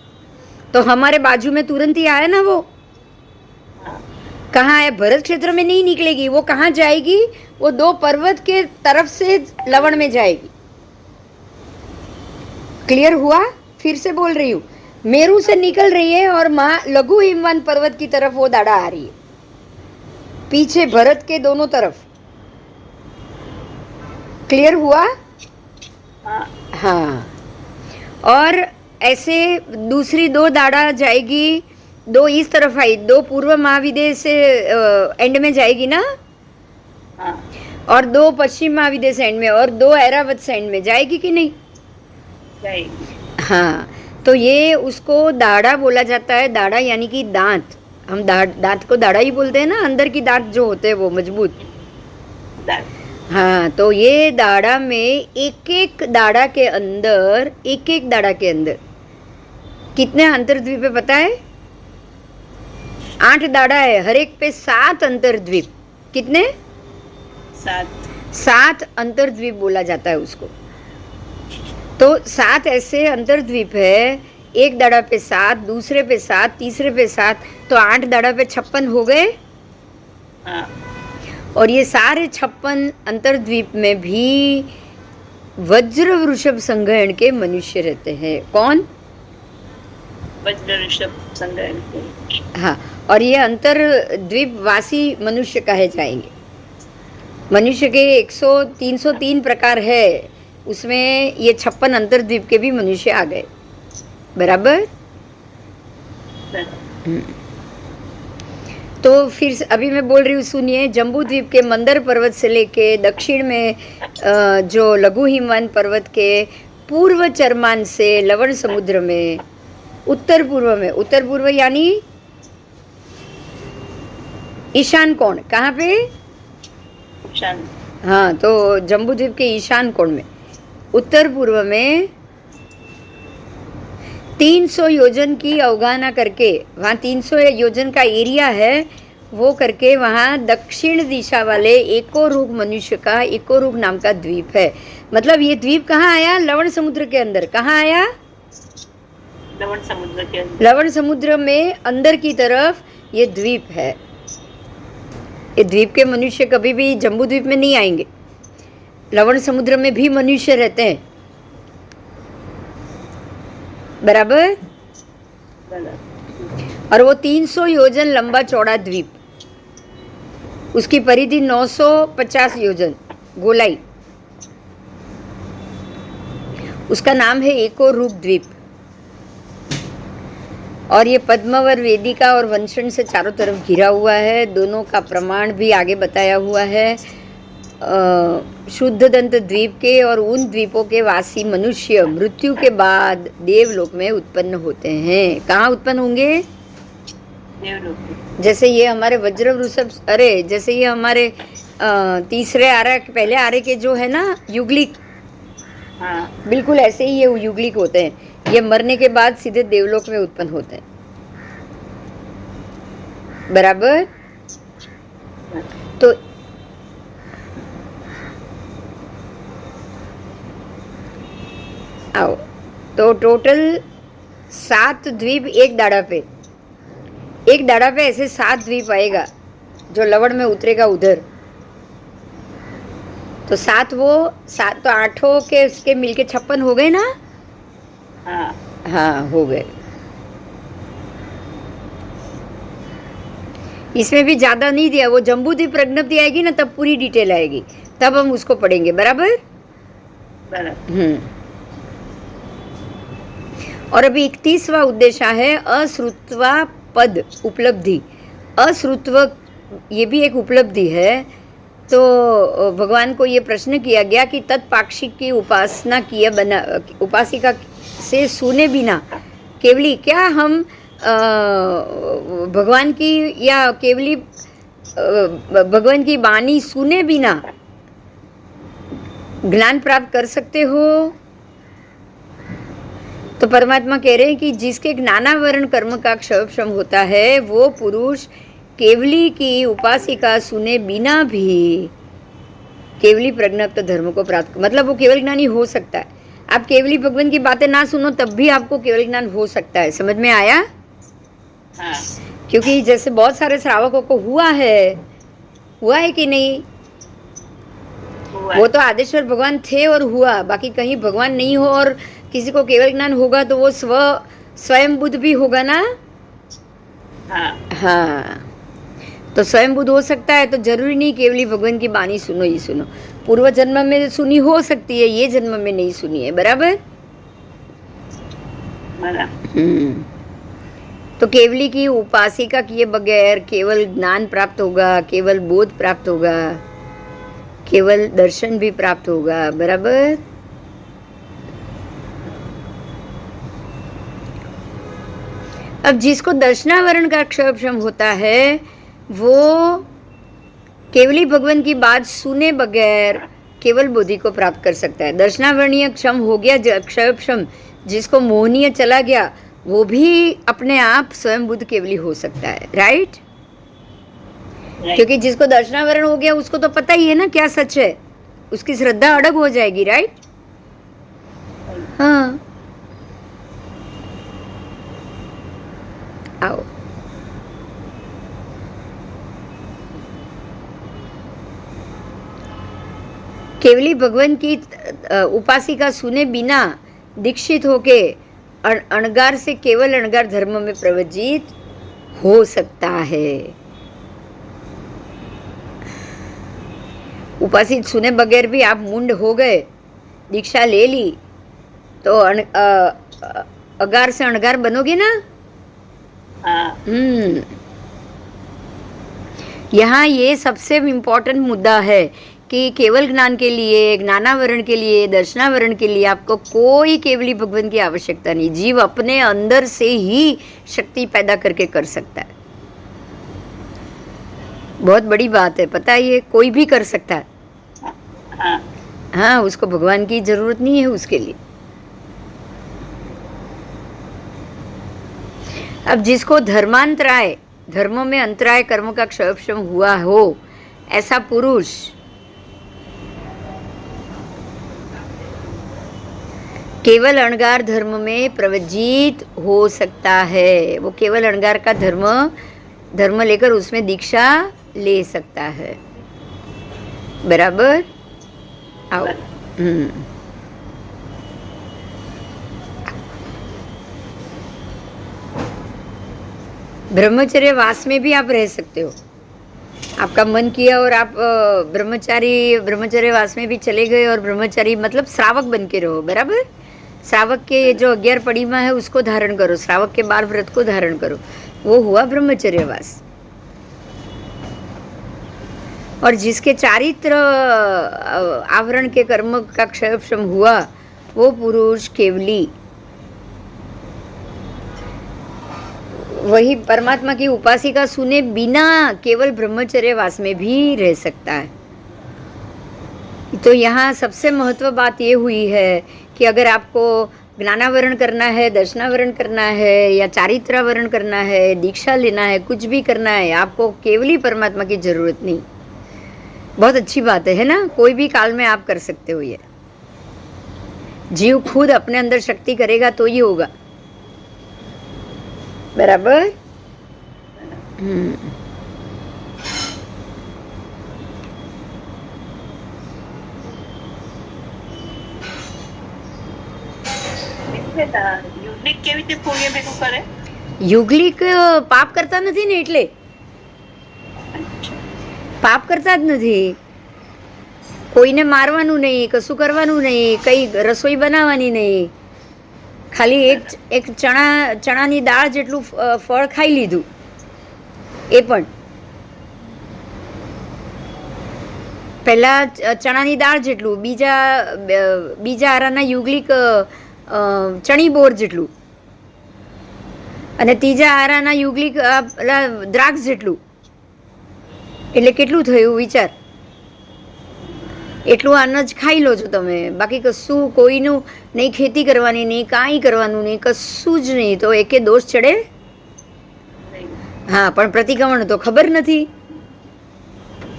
A: तो हमारे बाजू में तुरंत ही आया ना. वो कहाँ है? भरत क्षेत्र में नहीं निकलेगी. वो कहाँ जाएगी? वो 2 पर्वत के तरफ से लवण में जाएगी. क्लियर हुआ? फिर से बोल रही हूँ, मेरू से निकल रही है और लघु हिमवान पर्वत की तरफ वो दाढ़ा आ रही है, पीछे भरत के दोनों तरफ. क्लियर हुआ?
B: હા
A: हाँ. और ऐसे दूसरी 2 दाढ़ा जाएगी, 2 इस तरफ आई, 2 पूर्व महाविदेश से एंड में जाएगी ना,
B: હા
A: और 2 पश्चिम महाविदेश एंड में, और 2 ऐरावत से एंड में जाएगी कि नहीं?
B: જાયગી.
A: हाँ. तो ये उसको दाढ़ा बोला जाता है. दाढ़ा यानी कि दांत. हम दांत को दाढ़ा ही बोलते हैं ना, अंदर की दांत जो होते हैं वो मजबूत.
B: દાળ
A: हाँ, तो ये दाढ़ा में एक एक दाढ़ा के अंदर, एक एक दाढ़ा के अंदर कितने अंतर्द्वीप है पता है? 8 दाढ़ा है, हर एक पे 7 अंतर्द्वीप. कितने? 7 अंतर्द्वीप बोला जाता है उसको. तो 7 ऐसे अंतर्द्वीप है, एक दाढ़ा पे 7, दूसरे पे 7, तीसरे पे 7, तो 8 दाढ़ा पे 56 हो गए.
B: હા
A: और ये सारे 56 अंतर्द्वीप में भी वज्र वृषभ संग्रहण के मनुष्य रहते हैं. कौन?
B: વજ્ર ઋષભ સંગ્રહણ કે
A: हाँ, और ये अंतर्द्वीप वासी मनुष्य कहे जाएंगे. मनुष्य के 303 प्रकार है, उसमें ये 56 अंतर्द्वीप के भी मनुष्य आ गए. बराबर.
B: બરાબર.
A: तो फिर अभी मैं बोल रही हूँ, सुनिए. जम्बू द्वीप के मंदर पर्वत से लेके दक्षिण में जो लघु हिमवान पर्वत के पूर्व चरमान से लवण समुद्र में, उत्तर पूर्व यानी ईशान कोण. कहाँ पे?
B: શાંત
A: हाँ, तो जम्बू द्वीप के ईशान कोण में, उत्तर पूर्व में 300 योजन की अवगाहना करके, वहाँ 300 योजन का एरिया है, वो करके वहाँ दक्षिण दिशा वाले एकोरूग मनुष्य का एकोरूग नाम का द्वीप है. मतलब ये द्वीप कहाँ आया? लवण समुद्र के अंदर. कहाँ आया?
B: લવણ સમુદ્ર કે અંદર.
A: लवण समुद्र में अंदर की तरफ ये द्वीप है. ये द्वीप के मनुष्य कभी भी जम्बू द्वीप में नहीं आएंगे. लवण समुद्र में भी मनुष्य रहते हैं. बराबर.
B: બરાબર.
A: और वो 300 योजन लंबा चौड़ा द्वीप, उसकी परिधि 950 योजन गोलाई, उसका नाम है एकोरूग द्वीप. और ये पद्मावर, वेदिका और वंशण से चारों तरफ घिरा हुआ है. दोनों का प्रमाण भी आगे बताया हुआ है. शुद्ध दंत द्वीप के और उन द्वीपों के वासी मनुष्य मृत्यु के बाद देवलोक में उत्पन्न होते हैं. कहाँ उत्पन्न होंगे?
B: દેવલોક.
A: जैसे ये हमारे वज्र वृषभ, अरे जैसे ये हमारे तीसरे आरे, पहले आरे के जो है ना युगलिक,
B: હા
A: बिल्कुल ऐसे ही ये युगलिक होते हैं. ये मरने के बाद सीधे देवलोक में उत्पन्न होते हैं. बराबर. तो आओ, तो टोटल 7 द्वीप एक दाढ़ा पे, एक दाढ़ा पे ऐसे 7 द्वीप आएगा. जो लवड़ में उतरेगा उधर। तो 7 वो 7 तो 8 के उसके मिलके 56 हो गए ना।
B: हाँ
A: हाँ हो गए। इसमें भी ज्यादा नहीं दिया, वो जम्बूद्वीप प्रज्ञप्ति आएगी ना तब पूरी डिटेल आएगी, तब हम उसको पढ़ेंगे। बराबर।
B: बराबर।
A: और अभी 31वां उद्देश्य है अश्रुत्वा पद उपलब्धि। अश्रुत्व ये भी एक उपलब्धि है। तो भगवान को ये प्रश्न किया गया कि तत्पाक्षिक की उपासना किए बना उपासिका से सुने बिना केवली क्या हम भगवान की या केवली भगवान की वाणी सुने बिना ज्ञान प्राप्त कर सकते हो। तो परमात्मा कह रहे हैं कि जिसके ज्ञानावरण कर्म का क्षयक्षम होता है वो पुरुष केवली की उपासिका सुने बिना भी केवली प्रज्ञप्त धर्म को प्राप्त, मतलब वो केवल ज्ञानी हो सकता है। आप केवली भगवान की बातें ना सुनो तब भी आपको केवल ज्ञान हो सकता है। समझ में आया?
B: हाँ
A: क्योंकि जैसे बहुत सारे श्रावकों को हुआ है कि नहीं?
B: हुआ।
A: वो तो आदेश्वर भगवान थे और हुआ, बाकी कहीं भगवान नहीं हो और किसी को केवल ज्ञान होगा तो वो स्वयं बुद्ध भी होगा ना। हाँ तो स्वयं बुद्ध हो सकता है, तो जरूरी नहीं केवली भगवान की वाणी सुनो ही सुनो। पूर्व जन्म में सुनी हो सकती है, ये जन्म में नहीं सुनी है। बराबर। तो केवली की उपासिका किए बगैर केवल ज्ञान प्राप्त होगा, केवल बोध प्राप्त होगा, केवल दर्शन भी प्राप्त होगा। बराबर। अब जिसको दर्शनावरण का क्षयक्षम होता है वो केवली भगवान की बात सुने बगैर केवल बोधि को प्राप्त कर सकता है। दर्शनावरणीय क्षम हो गया क्षयक्षम, जिसको मोहनीय चला गया वो भी अपने आप स्वयं बुद्ध केवली हो सकता है। राइट? क्योंकि जिसको दर्शनावरण हो गया उसको तो पता ही है ना क्या सच है, उसकी श्रद्धा अड़ग हो जाएगी। राइट? हाँ आओ। केवली भगवान की उपासिका सुने बिना दीक्षित होके अणगार से केवल अणगार धर्म में प्रवजित हो सकता है। उपासित सुने बगैर भी आप मुंड हो गए, दीक्षा ले ली, तो अगार से अणगार बनोगे ना। यहाँ ये सबसे इम्पोर्टेंट मुद्दा है कि केवल ज्ञान के लिए, ज्ञानावरण के लिए, दर्शनावरण के लिए आपको कोई केवली भगवान की आवश्यकता नहीं। जीव अपने अंदर से ही शक्ति पैदा करके कर सकता है। बहुत बड़ी बात है, पता है? ये कोई भी कर सकता है। हाँ उसको भगवान की जरूरत नहीं है उसके लिए। अब जिसको धर्मांतराय, धर्मों में अंतराय कर्म का क्षयक्षम हुआ हो, ऐसा पुरुष केवल अणगार धर्म में प्रवजित हो सकता है। वो केवल अणगार का धर्म लेकर उसमें दीक्षा ले सकता है। बराबर। आओ। ब्रह्मचर्य वास में भी आप रह सकते हो। आपका मन किया और आप ब्रह्मचर्य वास में भी चले गए और ब्रह्मचारी मतलब श्रावक बन के रहो। बराबर। श्रावक के जो 11 पड़ीमा है उसको धारण करो, श्रावक के 12 व्रत को धारण करो, वो हुआ ब्रह्मचर्यवास। और जिसके चारित्र आवरण के कर्म का क्षयक्षम हुआ वो पुरुष केवली वही परमात्मा की उपासिका सुने बिना केवल ब्रह्मचर्य वास में भी रह सकता है। तो यहाँ सबसे महत्व बात ये हुई है कि अगर आपको ज्ञानावरण करना है, दर्शनावरण करना है या चारित्रावरण करना है, दीक्षा लेना है, कुछ भी करना है, आपको केवली परमात्मा की जरूरत नहीं। बहुत अच्छी बात है ना? कोई भी काल में आप कर सकते हो। ये जीव खुद अपने अंदर शक्ति करेगा तो ही होगा। बराबर।
B: બેટા યુનિક કેવી રીતે ફોડીએ ભેગું કરે?
A: યુગલિક પાપ કરતા નથી ને એટલે પાપ કરતા જ નથી. કોઈને મારવાનું નહીં, કશું કરવાનું નહીં, કંઈ રસોઈ બનાવવાની નહીં. ખાલી એક ચણાની દાળ જેટલું ફળ ખાઈ લીધું, એ પણ પહેલા ચણાની દાળ જેટલું, બીજા આરાના યુગલિક ચણી બોર જેટલું, અને ત્રીજા આરાના યુગલિક દ્રાક્ષ જેટલું. એટલે કેટલું થયું વિચાર. એટલું અનાજ ખાઈ લો છો તમે, બાકી કશું કોઈનું નહીં, ખેતી કરવાની નહીં, કાંઈ કરવાનું નહીં, કશું જ નહીં. તો એકે દોષ ચડે? હા, પણ પ્રતિક્રમણ તો ખબર નથી,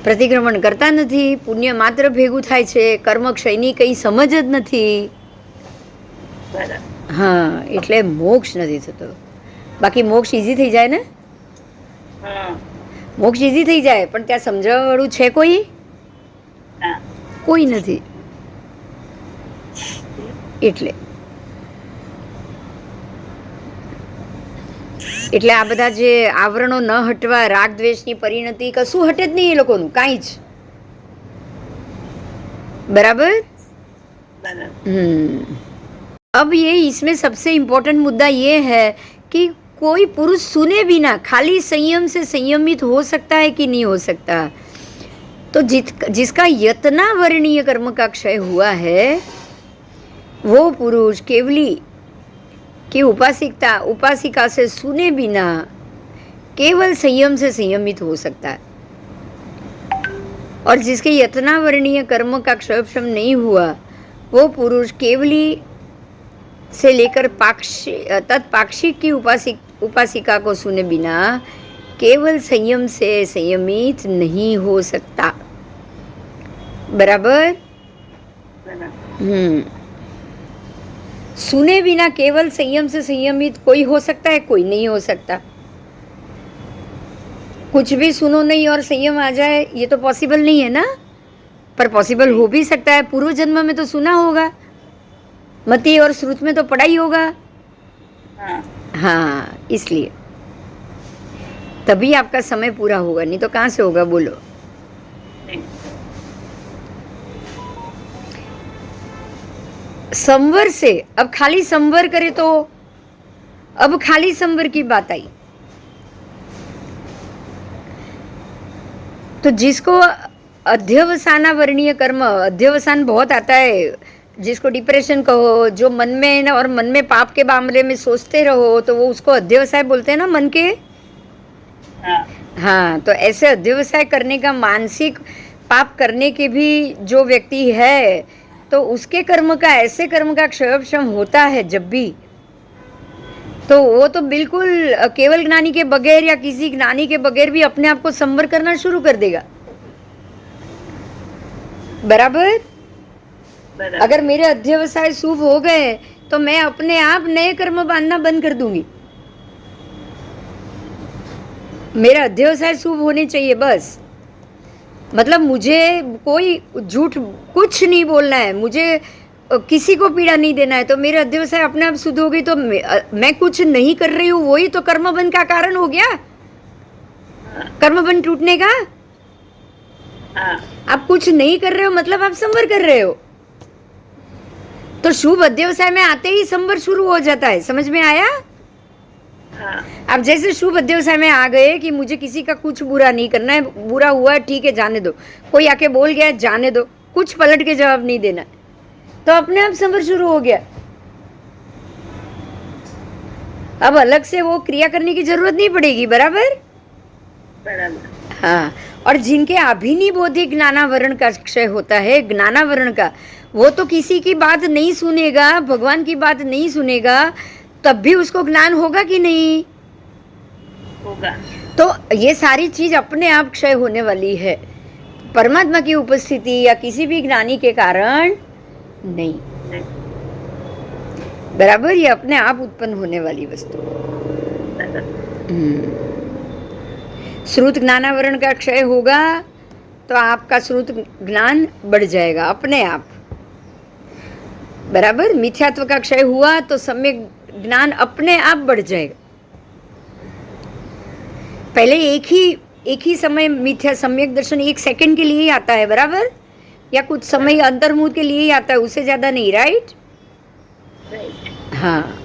A: પ્રતિક્રમણ કરતા નથી, પુણ્ય માત્ર ભેગું થાય છે, કર્મક્ષયની કંઈ સમજ જ નથી. હા, એટલે મોક્ષ નથી થતો. બાકી મોક્ષ ઇઝી થઈ જાય ને, મોક્ષ ઇઝી થઈ જાય, પણ ત્યાં સમજાવવા વાળું છે કોઈ? કોઈ નથી. એટલે આ બધા જે આવરણો ન હટવા, રાગ દ્વેષની પરિણતિ, કશું હટે જ નહીં એ લોકોનું, કાંઈ જ. बराबर? अब ये इसमें सबसे इम्पोर्टेंट मुद्दा ये है कि कोई पुरुष सुने बिना खाली संयम से संयमित हो सकता है कि नहीं हो सकता. तो जिसका यतना वर्णीय कर्म का क्षय हुआ है, वो पुरुष केवली की उपासिका से सुने बिना केवल संयम से संयमित हो सकता है. और जिसके यतना वर्णीय कर्म का क्षय नहीं हुआ, वो पुरुष केवली से लेकर तत्पाक्षिक की उपासिका को सुने बिना केवल संयम से संयमित नहीं हो सकता. बराबर? सुने बिना केवल संयम से संयमित कोई हो सकता है? कोई नहीं हो सकता. कुछ भी सुनो नहीं और संयम आ जाए, ये तो पॉसिबल नहीं है ना. पर पॉसिबल हो भी सकता है. पूर्व जन्म में तो सुना होगा, मति और श्रुत में तो पढ़ा ही होगा. हाँ, इसलिए तभी आपका समय पूरा होगा, नहीं तो कहाँ से होगा बोलो. संवर से अब खाली संवर करे तो अब खाली संवर की बात आई. तो जिसको अध्यवसाना वर्णीय कर्म, अध्यवसान बहुत आता है, जिसको डिप्रेशन कहो, जो मन में ना और मन में पाप के मामले में सोचते रहो, तो वो उसको अध्यवसाय बोलते हैं ना, मन के. हाँ, तो ऐसे अध्यवसाय करने का, मानसिक पाप करने के भी जो व्यक्ति है, तो उसके कर्म का, ऐसे कर्म का क्षयक्षम होता है जब भी, तो वो तो बिल्कुल केवल ज्ञानी के बगैर या किसी ज्ञानी के बगैर भी अपने आप को संवर करना शुरू कर देगा. बराबर? अगर मेरे अध्यवसाय शुभ हो गए तो मैं अपने आप नए कर्म बांधना बंद कर दूंगी. मेरा अध्यवसाय शुभ होने चाहिए बस. मतलब मुझे कोई झूठ कुछ नहीं बोलना है, मुझे किसी को पीड़ा नहीं देना है, तो मेरे अध्यवसाय अपने आप शुद्ध हो गई. तो मैं कुछ नहीं कर रही हूँ, वही तो कर्मबंध का कारण हो गया, कर्मबंध टूटने का. आप कुछ नहीं कर रहे हो मतलब आप संवर कर रहे हो. तो शुभ अध्यवसाय में आते ही संवर शुरू हो जाता है. समझ में आया? आप जैसे शुभ अध्यवसाय में आ गए कि मुझे किसी का कुछ बुरा नहीं करना है, बुरा हुआ ठीक है जाने दो, कोई आके बोल गया जाने दो, कुछ पलट के जवाब नहीं देना, तो अपने आप संवर शुरू हो गया. अब अलग से वो क्रिया करने की जरूरत नहीं पड़ेगी. बराबर? हाँ. और जिनके अभिनिबोधिक ज्ञानावरण का क्षय होता है, ज्ञानावरण का, वो तो किसी की बात नहीं सुनेगा, भगवान की बात नहीं सुनेगा, तब भी उसको ज्ञान होगा कि नहीं? होगा. तो ये सारी चीज अपने आप क्षय होने वाली है, परमात्मा की उपस्थिति या किसी भी ज्ञानी के कारण नहीं. बराबर? ये अपने आप उत्पन्न होने वाली वस्तु. श्रुत ज्ञानावरण का क्षय होगा तो आपका श्रुत ज्ञान बढ़ जाएगा अपने आप. बराबर। मिथ्यात्व का क्षय हुआ तो सम्यक ज्ञान अपने आप बढ़ जाएगा। पहले एक ही समय मिथ्या सम्यक दर्शन 1 सेकंड के लिए ही आता है, बराबर, या कुछ समय अंतर्मुख के लिए ही आता है, उससे ज्यादा नहीं, राइट? हाँ,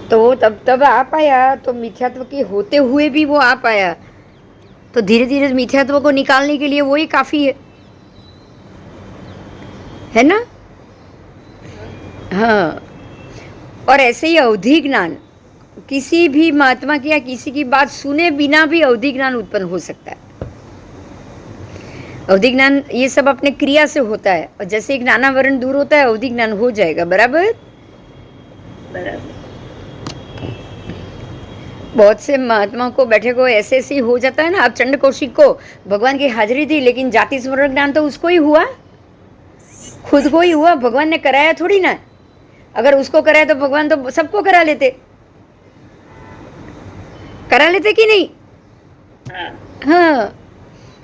A: तो तब आ पाया, तो मिथ्यात्व के होते हुए भी वो आ पाया, तो धीरे धीरे मिथ्यात्व को निकालने के लिए वो ही काफी है ना? हाँ, और ऐसे ही अवधि ज्ञान, किसी भी महात्मा की या किसी की बात सुने बिना भी अवधि ज्ञान उत्पन्न हो सकता है। अवधि ज्ञान ये सब अपने क्रिया से होता है, और जैसे एक ज्ञानावरण दूर होता है अवधि ज्ञान हो जाएगा, बराबर। बहुत से महात्मा को बैठे को ऐसे ही हो जाता है ना। अब चंड कौशिक को भगवान की हाजिरी थी, लेकिन जाति स्मरण ज्ञान तो उसको ही हुआ, खुद को ही हुआ, भगवान ने कराया थोड़ी ना। अगर उसको कराया तो भगवान तो सबको करा लेते कि नहीं? हाँ,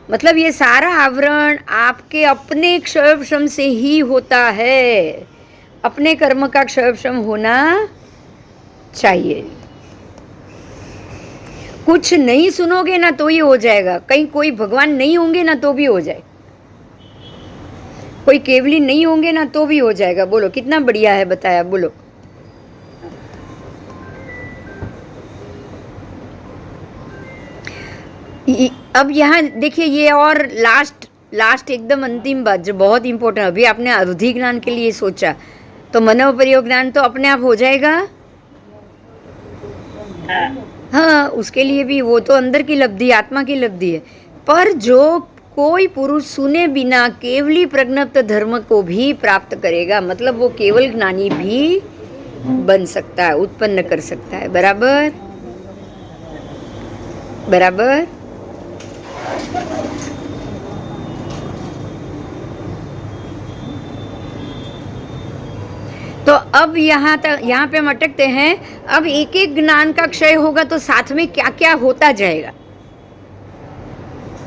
A: मतलब ये सारा आवरण आपके अपने क्षयक्षम से ही होता है, अपने कर्म का क्षयक्षम होना चाहिए। कुछ नहीं सुनोगे ना तो ही हो जाएगा, कहीं कोई भगवान नहीं होंगे ना तो भी हो जाए, कोई केवली नहीं होंगे ना तो भी हो जाएगा। बोलो कितना बढ़िया है बताया, बोलो। अब यहाँ देखिए, ये और लास्ट एकदम अंतिम बात जो बहुत इंपॉर्टेंट, अभी आपने अवधि ज्ञान के लिए सोचा तो मनोप्रयोग ज्ञान तो अपने आप हो जाएगा। हाँ, उसके लिए भी वो तो अंदर की लब्धि, आत्मा की लब्धि है। पर जो कोई पुरुष सुने बिना केवली प्रज्ञप्त धर्म को भी प्राप्त करेगा, मतलब वो केवल ज्ञानी भी बन सकता है, उत्पन्न कर सकता है, बराबर बराबर। तो अब यहाँ पे हम अटकते हैं। अब एक एक ज्ञान का क्षय होगा तो साथ में क्या क्या होता जाएगा,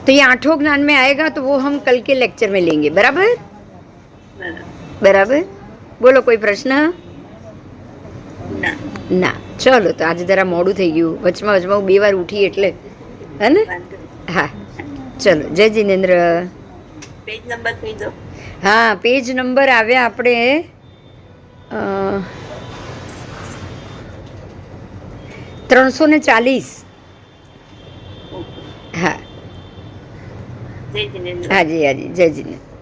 A: तो ये 8 ज्ञान में आएगा, तो वो हम कल के लेक्चर में लेंगे, बराबर बराबर। बोलो कोई प्रश्न? ना, चलो तो आज जरा મોડું થઈ ગયું, વચમાં 2 વાર ઉઠી એટલે, હે ને? હા, ચલો, જય જીનેન્દ્ર।
B: પેજ નંબર કહી દો।
A: હા, પેજ નંબર આવ્યા આપણે 340। હા,
B: જય જીનેન્દ્ર।
A: હાજી, જય જીનેન્દ્ર।